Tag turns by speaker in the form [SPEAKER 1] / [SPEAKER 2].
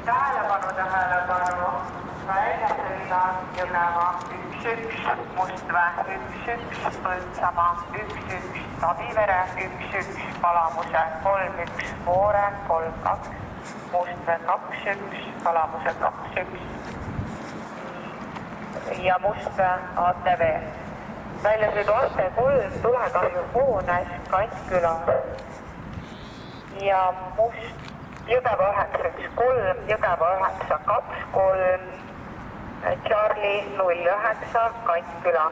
[SPEAKER 1] Tähelepanu, Väljasõida, Jõgeva, 1-1, Mustväe, 1-1, Põltsamaa, 1-1, Savivere, 1-1, Palamuse, 3-1, Voore, 3-2, Mustväe, 2-1, Palamuse, 2-1 ja Mustväe, ATV. Väljasõidu aste 3, tulekahju hoones, Kantküla ja Jõgeva 9-1-3, Jõgeva 9-2-3, Charlie 09, Kantküla.